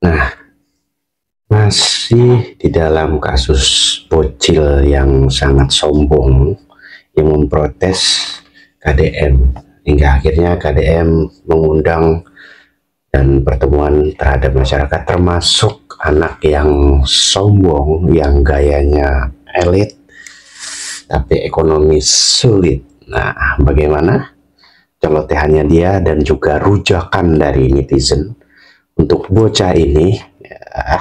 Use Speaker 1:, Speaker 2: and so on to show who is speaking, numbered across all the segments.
Speaker 1: Nah, masih di dalam kasus bocil yang sangat sombong yang memprotes KDM, hingga akhirnya KDM mengundang dan pertemuan terhadap masyarakat, termasuk anak yang sombong, yang gayanya elit tapi ekonomi sulit. Nah, bagaimana celotehannya dia dan juga rujakan dari netizen untuk bocah ini? Ya,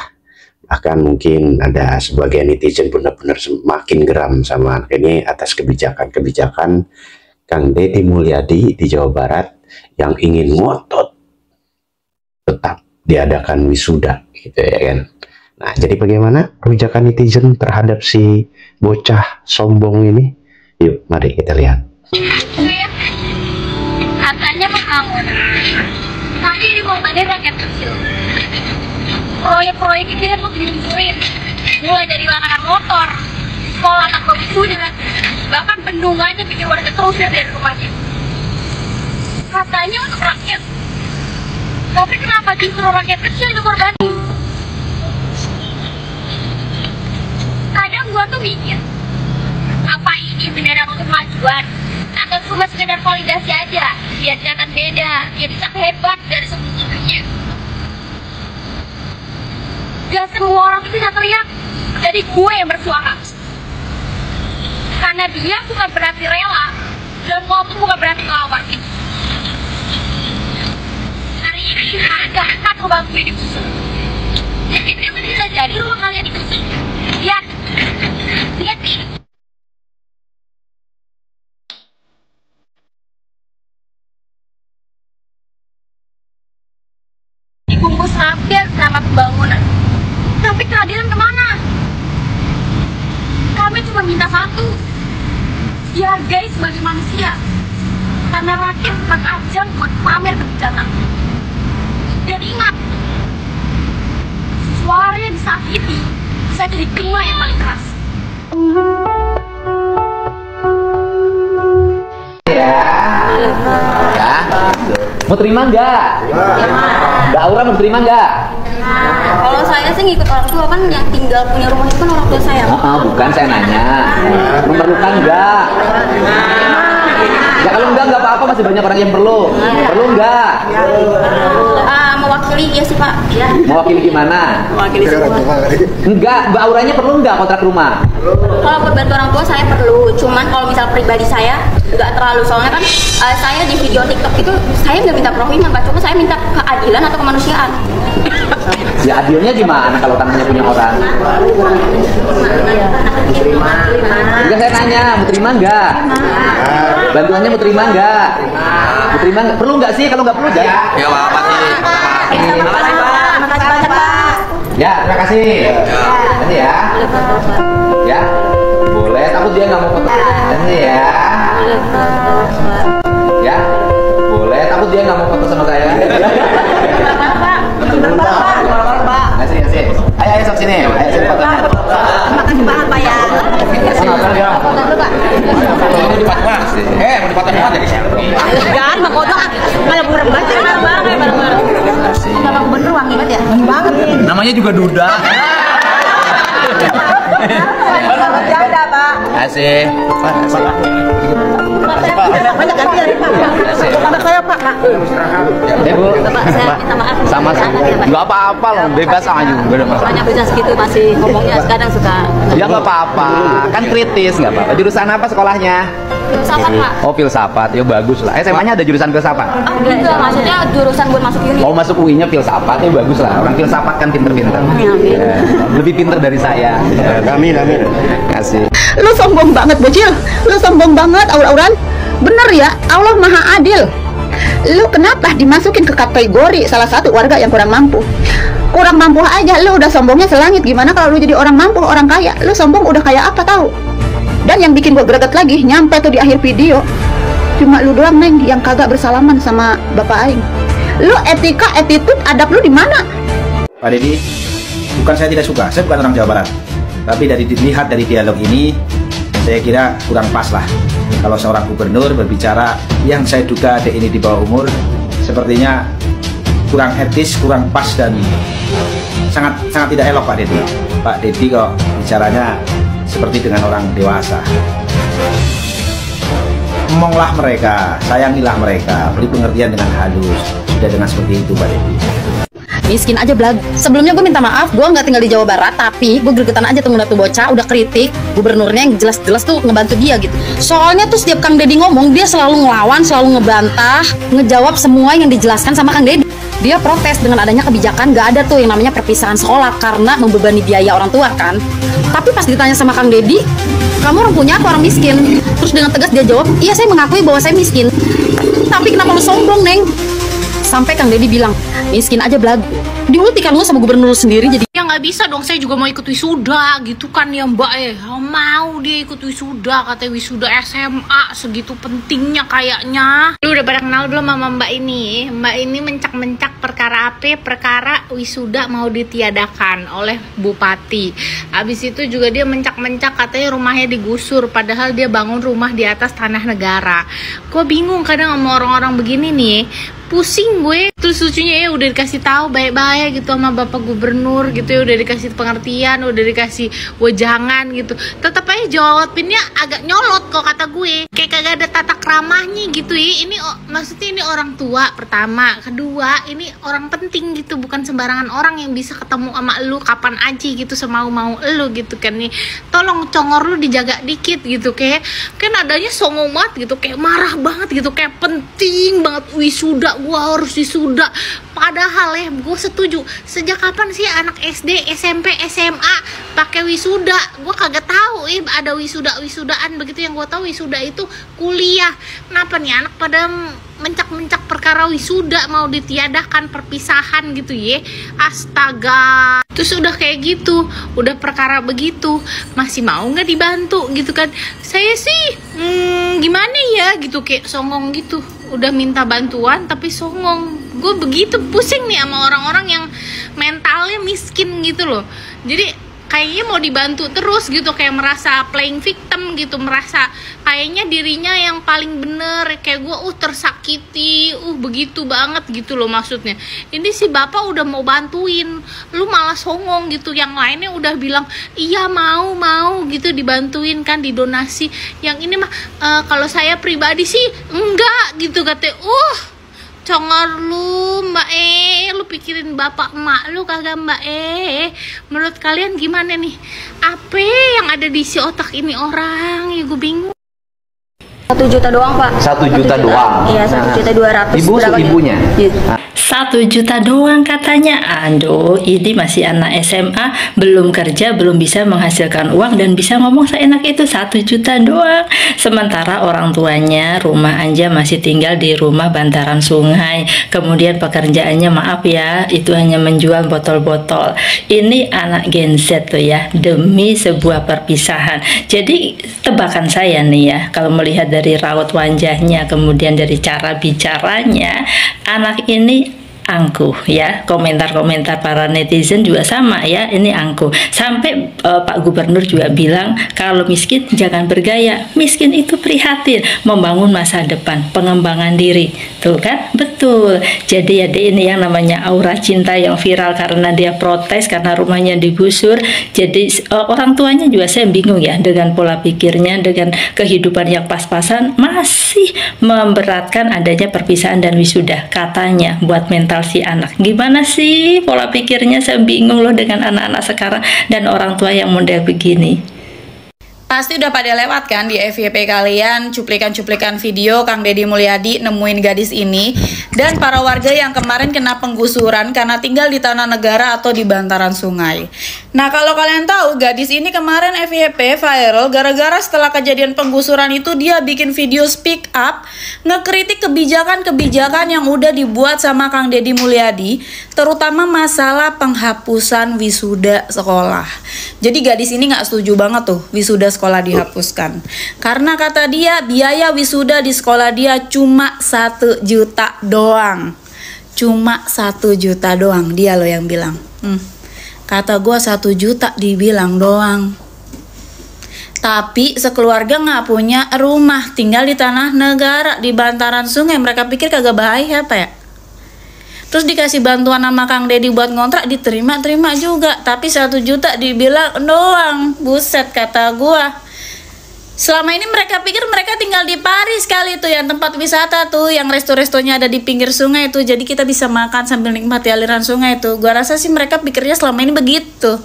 Speaker 1: bahkan mungkin ada sebagian netizen benar-benar semakin geram sama anak ini atas kebijakan-kebijakan Kang Deddy Mulyadi di Jawa Barat yang ingin ngotot tetap diadakan wisuda, gitu ya kan. Nah, jadi bagaimana rujakan netizen terhadap si bocah sombong ini? Yuk, mari kita lihat.
Speaker 2: Katanya membangun, tapi ini bangunannya rakyat kecil. Proyek-proyek ini kan mau dimunculin, mulai dari larangan motor, sekolah tanpa wisuda, bahkan bendungannya bikin warga terusir dari rumahnya. Katanya untuk rakyat, tapi kenapa justru rakyat kecil yang korbannya? Kadang gua tuh mikir, apa ini beneran untuk kemajuan atau cuma sekedar validasi aja biar kelihatan beda, biar bisa hebat dari sebelumnya. Gak semua orang itu bisa teriak, jadi gue yang bersuara. Karena dia bukan berarti rela, dan lo tuh bukan berarti lawan. Hari ini agak kan ngebantu hidup. Itu bisa jadi rumah kalian itu. Lihat, lihat nih. Dibungkus rapi sama pembangunan. Tapi keadilan kemana? Kami cuma minta satu, dihargai sebagai manusia. Karena rakyat bukan ajang buat pamer kebijakan. Dan ingat, suaranya disakiti, saya jadi kena yang paling keras.
Speaker 3: Ya, mau terima nggak? Mbak Aura mau terima nggak?
Speaker 4: Kalau saya sih ngikut orang tua, kan yang tinggal punya rumah itu kan orang tua saya.
Speaker 3: Bukan, saya nanya. Memerlukan nggak? Ya kalau nggak apa-apa, masih banyak orang yang perlu. Perlu nggak?
Speaker 4: Mewakili ya sih Pak. Ya.
Speaker 3: Mewakili gimana?
Speaker 4: Mewakili semua.
Speaker 3: Enggak, Mbak Auranya perlu nggak kontrak rumah?
Speaker 4: Kalau buat bantu orang tua saya perlu, cuman kalau misal pribadi saya nggak terlalu, soalnya kan saya di video TikTok itu saya nggak minta prohiman Pak, cuma saya minta keadilan atau kemanusiaan.
Speaker 3: Ya adilnya gimana kalau tanahnya punya orang? Enggak, saya nanya, mau terima nggak? Bantuannya mau terima nggak? Mau terima nggak? Perlu nggak sih? Kalau nggak perlu jangan.
Speaker 5: Ya apa sih?
Speaker 4: Terima kasih banyak Pak.
Speaker 3: Ya, terima kasih. Nanti ya. Ya, boleh. Takut dia nggak mau foto. Nanti ya. Ya, boleh. Takut dia nggak mau foto sama saya. Asik. Ayo sok sini. Ayo sini foto.
Speaker 4: Makasih banget Pak ya. Foto dulu Pak.
Speaker 5: Mau dipatok mana sih? Mau dipatok mana jadi siapa?
Speaker 4: Jangan Bang Kodok, malah burem banget bareng-bareng. Sama gubernur wangi banget ya? Wangi banget.
Speaker 5: Namanya juga Duda.
Speaker 4: Bercanda Pak.
Speaker 5: Asik.
Speaker 4: Banyak ganti dari Pak. Anak saya Pak.
Speaker 3: Bu.
Speaker 4: Pak, saya minta maaf.
Speaker 3: Sama. Nggak apa-apa loh, bebas aja.
Speaker 4: Soalnya bisa segitu masih ngomongnya kadang suka.
Speaker 3: Ya nggak apa-apa, kan kritis nggak apa-apa. Jurusan apa sekolahnya?
Speaker 4: Filsafat Pak.
Speaker 3: Oh filsafat, ya bagus lah. SMA-nya ada jurusan filsafat?
Speaker 4: Enggak, maksudnya jurusan buat masuk uni.
Speaker 3: Oh masuk UI-nya filsafat, ya bagus lah. Orang filsafat kan pinter-pinter. Ya, lebih pinter dari saya.
Speaker 1: Amin.
Speaker 3: Kasih.
Speaker 6: Lu sombong banget bocil, lu sombong banget aur-auran. Bener ya, Allah Maha Adil. Lu kenapa dimasukin ke kategori salah satu warga yang kurang mampu? Kurang mampu aja lu udah sombongnya selangit. Gimana kalau lu jadi orang mampu, orang kaya? Lu sombong udah kayak apa tahu? Dan yang bikin gua greget lagi, nyampe tuh di akhir video, cuma lu doang neng yang kagak bersalaman sama bapak aing. Lu etika, attitude, adab lu di mana?
Speaker 7: Pak Deddy, bukan saya tidak suka, saya bukan orang Jawa Barat. Tapi dari dilihat dari dialog ini, saya kira kurang pas lah. Kalau seorang gubernur berbicara yang saya duga adik ini di bawah umur, sepertinya kurang etis, kurang pas dan sangat tidak elok Pak Dedi. Pak Dedi kok bicaranya seperti dengan orang dewasa. Ngomonglah mereka, sayangilah mereka, beri pengertian dengan halus. Sudah dengan seperti itu Pak Dedi.
Speaker 8: Miskin aja Blag. Sebelumnya gue minta maaf, gue nggak tinggal di Jawa Barat, tapi gue gregetan aja tuh ngeliat tuh bocah udah kritik gubernurnya yang jelas-jelas tuh ngebantu dia gitu. Soalnya tuh setiap Kang Deddy ngomong, dia selalu ngelawan, selalu ngebantah, ngejawab semua yang dijelaskan sama Kang Deddy. Dia protes dengan adanya kebijakan gak ada tuh yang namanya perpisahan sekolah karena membebani biaya orang tua kan. Tapi pas ditanya sama Kang Deddy, kamu orang punya apa orang miskin? Terus dengan tegas dia jawab, iya saya mengakui bahwa saya miskin. Tapi kenapa lu sombong, Neng? Sampai Kang Deddy bilang, miskin aja Blag. Diultikan lu sama gubernur lu sendiri jadi.
Speaker 9: Ya nggak bisa dong, saya juga mau ikut wisuda gitu kan ya Mbak mau dia ikut wisuda, katanya wisuda SMA segitu pentingnya kayaknya. Lu udah pada kenal belum sama Mbak ini? Mbak ini mencak-mencak perkara apa? Perkara wisuda mau ditiadakan oleh Bupati. Habis itu juga dia mencak-mencak katanya rumahnya digusur, padahal dia bangun rumah di atas tanah negara. Gue bingung kadang sama orang-orang begini nih, pusing gue. Terus lucunya ya udah dikasih tahu baik-baik gitu sama Bapak Gubernur gitu ya, udah dikasih pengertian, udah dikasih wejangan gitu, tetap aja jawabinnya agak nyolot kok kata gue, kayak kagak ada tata keramahnya gitu ya. Ini maksudnya ini orang tua pertama, kedua ini orang penting gitu, bukan sembarangan orang yang bisa ketemu sama lu kapan aja gitu semau-mau lu gitu kan nih. Tolong congor lu dijaga dikit gitu, kayak adanya songong banget gitu, kayak marah banget gitu, kayak penting banget wisuda, gua harus wisuda. Padahal ya gue setuju, sejak kapan sih anak SD, SMP, SMA pakai wisuda? Gue kagak tahu ada wisudaan begitu. Yang gue tahu wisuda itu kuliah. Kenapa nih anak pada mencak-mencak perkara wisuda mau ditiadakan perpisahan gitu ya? Astaga. Terus udah kayak gitu, udah perkara begitu masih mau nggak dibantu gitu kan? Saya sih gimana ya gitu, kayak songong gitu. Udah minta bantuan tapi songong. Gue begitu pusing nih sama orang-orang yang mentalnya miskin gitu loh. Jadi kayaknya mau dibantu terus gitu, kayak merasa playing victim gitu, merasa kayaknya dirinya yang paling bener, kayak gue tersakiti, begitu banget gitu loh maksudnya. Ini si bapak udah mau bantuin, lu malah songong gitu. Yang lainnya udah bilang iya mau gitu dibantuin kan, didonasi. Yang ini mah kalau saya pribadi sih enggak gitu katanya. Congor lu Mbak lu pikirin bapak emak lu kagak Mbak menurut kalian gimana nih? Apa yang ada di si otak ini orang? Ya gue bingung.
Speaker 4: 1 juta doang Pak.
Speaker 3: 1 juta doang.
Speaker 4: Iya 1.200.000.
Speaker 3: Ibu ibunya.
Speaker 10: 1 juta doang katanya. Aduh, ini masih anak SMA, belum kerja, belum bisa menghasilkan uang dan bisa ngomong seenak itu 1 juta doang. Sementara orang tuanya rumah aja masih tinggal di rumah bantaran sungai. Kemudian pekerjaannya maaf ya, itu hanya menjual botol-botol. Ini anak Gen Z tuh ya, demi sebuah perpisahan. Jadi tebakan saya nih ya, kalau melihat dari raut wajahnya, kemudian dari cara bicaranya, anak ini angkuh ya. Komentar-komentar para netizen juga sama ya, ini angkuh. Sampai Pak Gubernur juga bilang kalau miskin jangan bergaya, miskin itu prihatin, membangun masa depan, pengembangan diri. Tuh kan, betul. Jadi ya ini yang namanya aura cinta yang viral karena dia protes karena rumahnya digusur. Jadi orang tuanya juga saya bingung ya dengan pola pikirnya, dengan kehidupan yang pas-pasan masih memberatkan adanya perpisahan dan wisuda katanya buat mental si anak. Gimana sih pola pikirnya? Saya bingung loh dengan anak-anak sekarang dan orang tua yang model begini.
Speaker 11: Pasti udah pada lewat kan di FYP kalian cuplikan-cuplikan video Kang Deddy Mulyadi nemuin gadis ini dan para warga yang kemarin kena penggusuran karena tinggal di tanah negara atau di bantaran sungai. Nah, kalau kalian tahu, gadis ini kemarin FYP viral gara-gara setelah kejadian penggusuran itu dia bikin video speak up, ngekritik kebijakan-kebijakan yang udah dibuat sama Kang Deddy Mulyadi, terutama masalah penghapusan wisuda sekolah. Jadi gadis ini nggak setuju banget tuh wisuda sekolah dihapuskan. Karena kata dia biaya wisuda di sekolah dia cuma 1 juta doang. Cuma 1 juta doang, dia loh yang bilang. Kata gue 1 juta dibilang doang. Tapi sekeluarga nggak punya rumah, tinggal di tanah negara, di bantaran sungai. Mereka pikir kagak bahaya apa ya? Terus dikasih bantuan sama Kang Deddy buat ngontrak, diterima juga. Tapi 1 juta dibilang doang. Buset kata gua. Selama ini mereka pikir mereka tinggal di Paris kali tuh, yang tempat wisata tuh, yang resto-restonya ada di pinggir sungai tuh. Jadi kita bisa makan sambil nikmati aliran sungai tuh. Gua rasa sih mereka pikirnya selama ini begitu.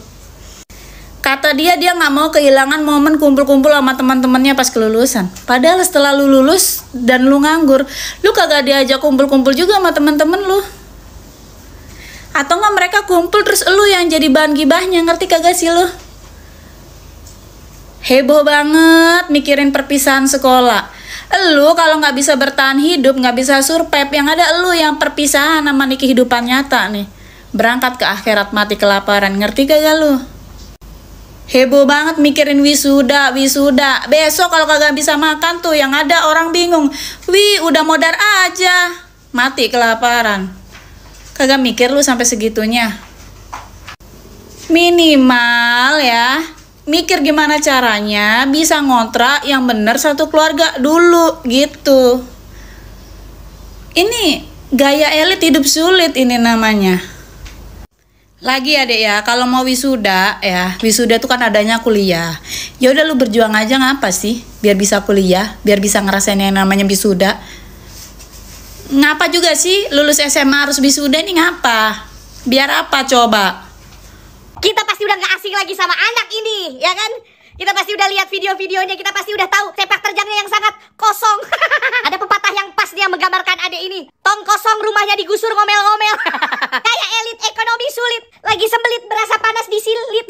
Speaker 11: Kata dia nggak mau kehilangan momen kumpul-kumpul sama teman-temannya pas kelulusan. Padahal setelah lu lulus dan lu nganggur, lu kagak diajak kumpul-kumpul juga sama teman-teman lu. Atau nggak mereka kumpul terus lu yang jadi bahan gibahnya, ngerti kagak sih lu? Heboh banget mikirin perpisahan sekolah. Lu kalau nggak bisa bertahan hidup, nggak bisa survive, yang ada lu yang perpisahan sama nih kehidupan nyata nih. Berangkat ke akhirat mati kelaparan, ngerti kagak lu? Heboh banget mikirin wisuda. Besok kalau kagak bisa makan tuh, yang ada orang bingung. Wih, udah modar aja, mati kelaparan. Kagak mikir lu sampai segitunya. Minimal ya, mikir gimana caranya bisa ngontrak yang bener satu keluarga dulu gitu. Ini gaya elit hidup sulit ini namanya. Lagi adek ya, kalau mau wisuda ya, wisuda itu kan adanya kuliah. Ya udah lu berjuang aja ngapa sih? Biar bisa kuliah, biar bisa ngerasain yang namanya wisuda. Ngapa juga sih lulus SMA harus wisuda ini ngapa? Biar apa coba?
Speaker 12: Kita pasti udah gak asing lagi sama anak ini, ya kan? Kita pasti udah lihat video-videonya, kita pasti udah tahu sepak terjangnya yang sangat kosong. Ada pepatah yang pas nih yang menggambarkan adek ini. Tong kosong rumahnya digusur ngomel-ngomel. Kayak elit ekonomi sulit, lagi sembelit berasa panas disilit.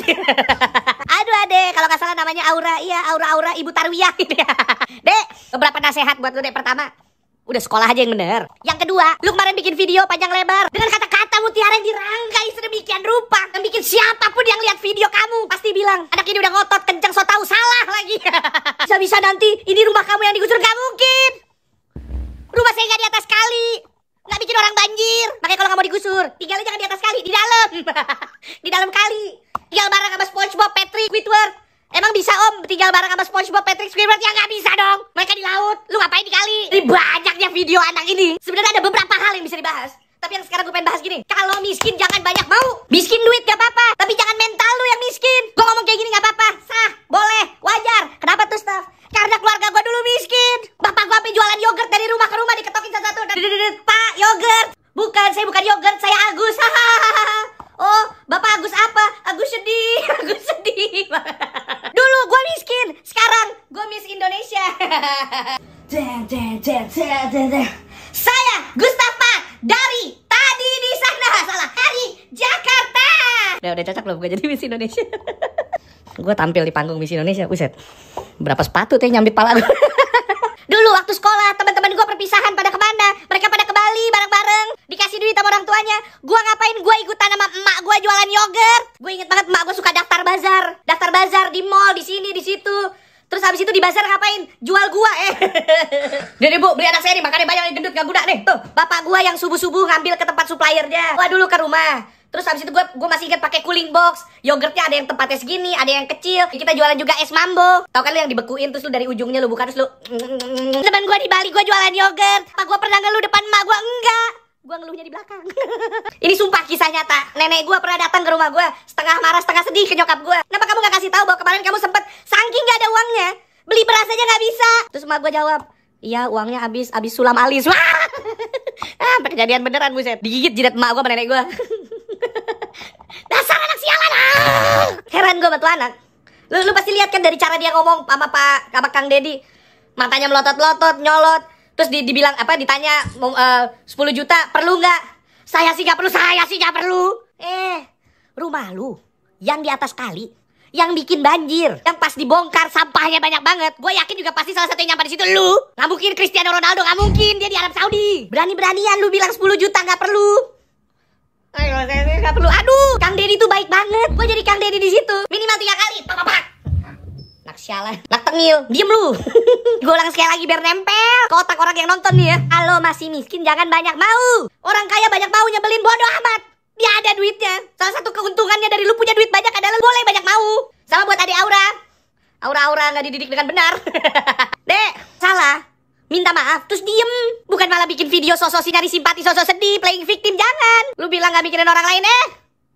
Speaker 12: Aduh adek, kalau gak salah namanya Aura, iya Aura Ibu Tarwiyah. Dek, beberapa nasihat buat lu dek. Pertama, udah sekolah aja yang bener. Yang kedua, lu kemarin bikin video panjang lebar dengan kata-kata mutiara yang dirangkai sedemikian rupa, yang bikin siapapun yang lihat video kamu pasti bilang, anak ini udah ngotot kenceng so tau salah lagi. Bisa-bisa nanti ini rumah kamu yang digusur. Gak mungkin. Rumah saya gak di atas kali, gak bikin orang banjir. Makanya kalau gak mau digusur, tinggalnya jangan di atas kali, di dalam. Di dalam kali. Tinggal bareng sama SpongeBob, Patrick, Squidward. Emang bisa om tinggal bareng sama SpongeBob, Patrick, Squidward? Ya nggak bisa dong. Mereka di laut. Lu ngapain di kali? Ini banyaknya video anak ini. Sebenarnya ada beberapa hal yang bisa dibahas. Tapi yang sekarang gue pengen bahas gini. Kalau miskin jangan banyak mau. Miskin duit gak apa-apa, tapi jangan mental lu yang miskin. Gue ngomong kayak gini gak apa-apa. Sah, boleh, wajar. Kenapa tuh Staf? Karena keluarga gue dulu miskin. Bapak gue sampai jualan yogurt dari rumah ke rumah, diketokin satu-satu. Pak, yogurt. Bukan, saya bukan yogurt, saya Agus. Oh, Bapak Agus apa? Agus sedih. Agus sedih. Dulu gue miskin, sekarang gue Miss Indonesia. Saya Gustafa dari tadi di sana, salah, dari Jakarta. Udah cocok loh gue jadi Miss Indonesia. Gue tampil di panggung Miss Indonesia, buset. Berapa sepatu teh nyambit pala gue. Dulu waktu sekolah, teman-teman gue perpisahan pada kemana? Mereka pada ke Bali bareng-bareng, dikasih duit sama orang tuanya. Gue ngapain? Gue ikutan sama emak gue jualan yogurt. Gue inget banget emak gue suka daftar bazar di mall, di sini, di situ. Terus habis itu di bazar ngapain? Jual gua Nih bu, beli anak saya nih, makannya banyak, gendut gak guna nih. Tuh, bapak gua yang subuh-subuh ngambil ke tempat suppliernya. Gua dulu ke rumah. Terus habis itu gua masih ingat pakai cooling box. Yogurtnya ada yang tempatnya segini, ada yang kecil. Kita jualan juga es mambo. Tahu kan lu yang dibekuin terus lu dari ujungnya lu buka terus lu. Teman gua di Bali gua jualan yogurt. Apa gua pernah ngeluh depan emak gua? Enggak. Gua ngeluhnya di belakang. Ini sumpah kisah nyata. Nenek gua pernah datang ke rumah gua, setengah marah setengah sedih ke nyokap gua. Kenapa kamu gak kasih tahu bahwa kemarin kamu sempet saking gak ada uangnya, beli beras aja gak bisa? Terus emak gua jawab, iya uangnya habis sulam alis. Wah, sampai kejadian beneran buset. Digigit jidat emak gua sama nenek gua. Dasar anak sialan. Heran gua sama tuh anak. Lu pasti lihat kan dari cara dia ngomong sama Kang Deddy, matanya melotot-lotot, nyolot. Terus dibilang apa? Ditanya 10 juta perlu nggak? Saya sih nggak perlu. Rumah lu yang di atas kali, yang bikin banjir, yang pas dibongkar sampahnya banyak banget. Gue yakin juga pasti salah satu yang nyampe di situ lu. Nggak mungkin Cristiano Ronaldo, nggak mungkin dia di Arab Saudi. Berani-beranian lu bilang 10 juta nggak perlu. Ayo, saya nggak perlu. Aduh, Kang Deddy tuh baik banget. Gue jadi Kang Deddy di situ minimal 3 kali. Pak. Nak sialan, nak tengil, diem lu. Gue ulang sekali lagi biar nempel ke otak orang yang nonton nih ya. Kalau masih miskin jangan banyak mau. Orang kaya banyak mau nyebelin, bodoh amat. Dia ada duitnya. Salah satu keuntungannya dari lu punya duit banyak adalah lu boleh banyak mau. Sama buat adik Aura nggak dididik dengan benar. Dek, salah. minta maaf, terus diem. Bukan malah bikin video sosok nyari simpati, sosok sedih, playing victim, jangan. Lu bilang gak mikirin orang lain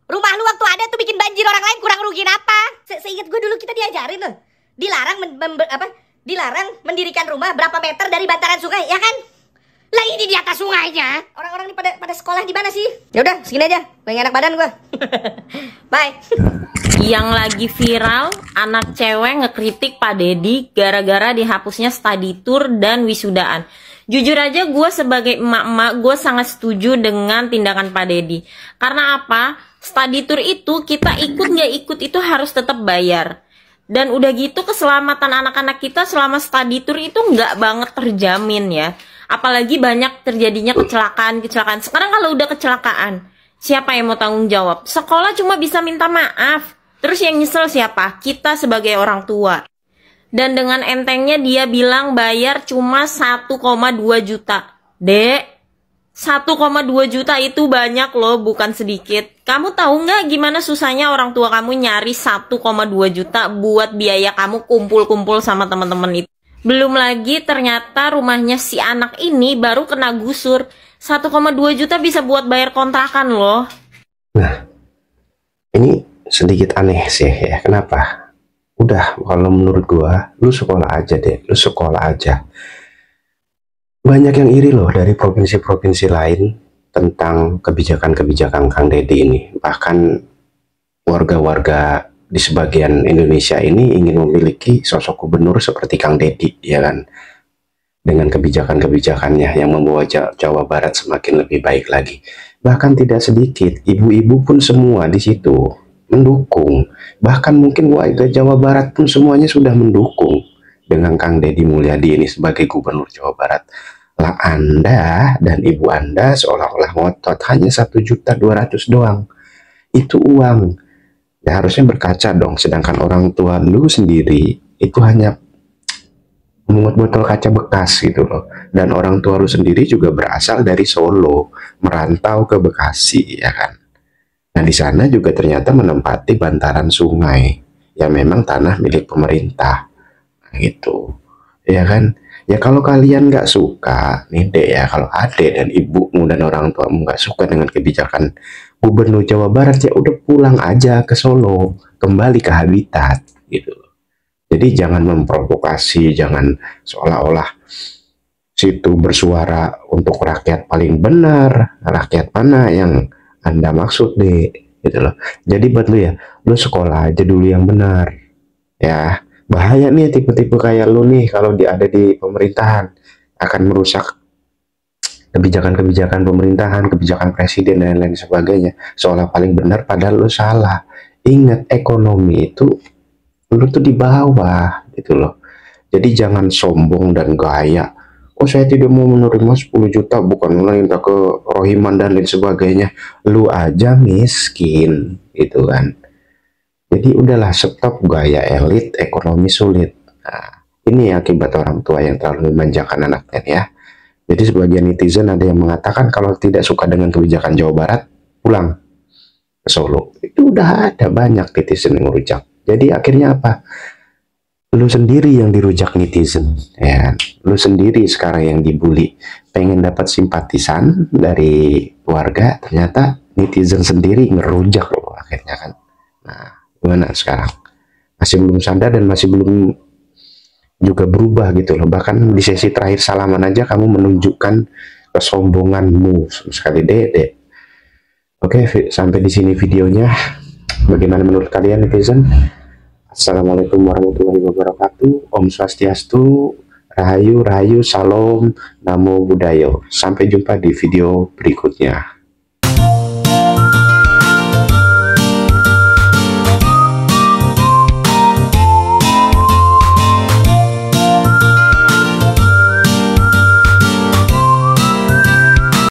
Speaker 12: Rumah lu waktu ada tuh bikin banjir orang lain, kurang rugiin apa? Seingat gue dulu kita diajarin loh, dilarang dilarang mendirikan rumah berapa meter dari bantaran sungai, ya kan? Lah ini di atas sungainya. Orang-orang ini pada sekolah di mana sih? Ya udah, segini aja. Lagi enak badan gua. Bye.
Speaker 13: Yang lagi viral, anak cewek ngekritik Pak Deddy gara-gara dihapusnya study tour dan wisudaan. Jujur aja gue sebagai emak-emak, gue sangat setuju dengan tindakan Pak Deddy. Karena apa? Study tour itu kita ikut nggak ikut itu harus tetap bayar. Dan udah gitu keselamatan anak-anak kita selama study tour itu nggak banget terjamin ya. Apalagi banyak terjadinya kecelakaan. Sekarang kalau udah kecelakaan, siapa yang mau tanggung jawab? Sekolah cuma bisa minta maaf. Terus yang nyesel siapa? Kita sebagai orang tua. Dan dengan entengnya dia bilang bayar cuma 1,2 juta. Dek, 1,2 juta itu banyak loh, bukan sedikit. Kamu tahu nggak gimana susahnya orang tua kamu nyari 1,2 juta buat biaya kamu kumpul-kumpul sama teman-teman itu? Belum lagi ternyata rumahnya si anak ini baru kena gusur. 1,2 juta bisa buat bayar kontrakan loh.
Speaker 1: Nah, ini sedikit aneh sih ya. Kenapa? Udah, kalau menurut gua, lu sekolah aja deh. Lu sekolah aja. Banyak yang iri loh dari provinsi-provinsi lain tentang kebijakan-kebijakan Kang Deddy ini. Bahkan warga-warga di sebagian Indonesia ini ingin memiliki sosok gubernur seperti Kang Deddy, ya kan? Dengan kebijakan-kebijakannya yang membawa Jawa Barat semakin lebih baik lagi. Bahkan tidak sedikit ibu-ibu pun semua di situ mendukung. Bahkan mungkin warga Jawa Barat pun semuanya sudah mendukung dengan Kang Deddy Mulyadi ini sebagai gubernur Jawa Barat. Lah Anda dan ibu Anda seolah-olah ngotot hanya 1.200.000 doang. Itu uang. Ya harusnya berkaca dong, sedangkan orang tua lu sendiri itu hanya memungut botol kaca bekas gitu loh. Dan orang tua lu sendiri juga berasal dari Solo, merantau ke Bekasi, ya kan. Nah di sana juga ternyata menempati bantaran sungai yang memang tanah milik pemerintah, nah, gitu, ya kan. Ya kalau kalian nggak suka nih dek ya, kalau adek dan ibumu dan orang tuamu nggak suka dengan kebijakan Gubernur Jawa Barat, ya udah pulang aja ke Solo, kembali ke habitat gitu. Jadi jangan memprovokasi, jangan seolah-olah situ bersuara untuk rakyat paling benar, rakyat mana yang Anda maksud deh, gitu loh. Jadi buat lu ya, lu sekolah aja dulu yang benar, ya. Bahaya nih tipe-tipe kayak lu nih kalau ada di pemerintahan, akan merusak kebijakan-kebijakan pemerintahan, kebijakan presiden dan lain sebagainya, seolah paling benar padahal lu salah. Ingat, ekonomi itu lu tuh di bawah gitu loh. Jadi jangan sombong dan gaya, oh saya tidak mau menerima 10 juta, bukan minta ke rohiman dan lain sebagainya. Lu aja miskin gitu kan. Jadi udahlah, stop gaya elit, ekonomi sulit. Nah, ini akibat orang tua yang terlalu memanjakan anaknya ya. Jadi sebagian netizen ada yang mengatakan kalau tidak suka dengan kebijakan Jawa Barat, pulang ke Solo. Itu udah ada banyak netizen yang merujak. Jadi akhirnya apa? Lu sendiri yang dirujak netizen, ya. Lu sendiri sekarang yang dibully. Pengen dapat simpatisan dari keluarga, ternyata netizen sendiri ngerujak loh akhirnya kan. Nah, gimana sekarang? Masih belum sadar dan masih belum juga berubah gitu loh. Bahkan di sesi terakhir salaman aja kamu menunjukkan kesombonganmu sekali dede. Oke, sampai di sini videonya. Bagaimana menurut kalian netizen? Assalamualaikum warahmatullahi wabarakatuh. Om Swastiastu, Rahayu, Rahayu, Salam, Namo Buddhaya. Sampai jumpa di video berikutnya.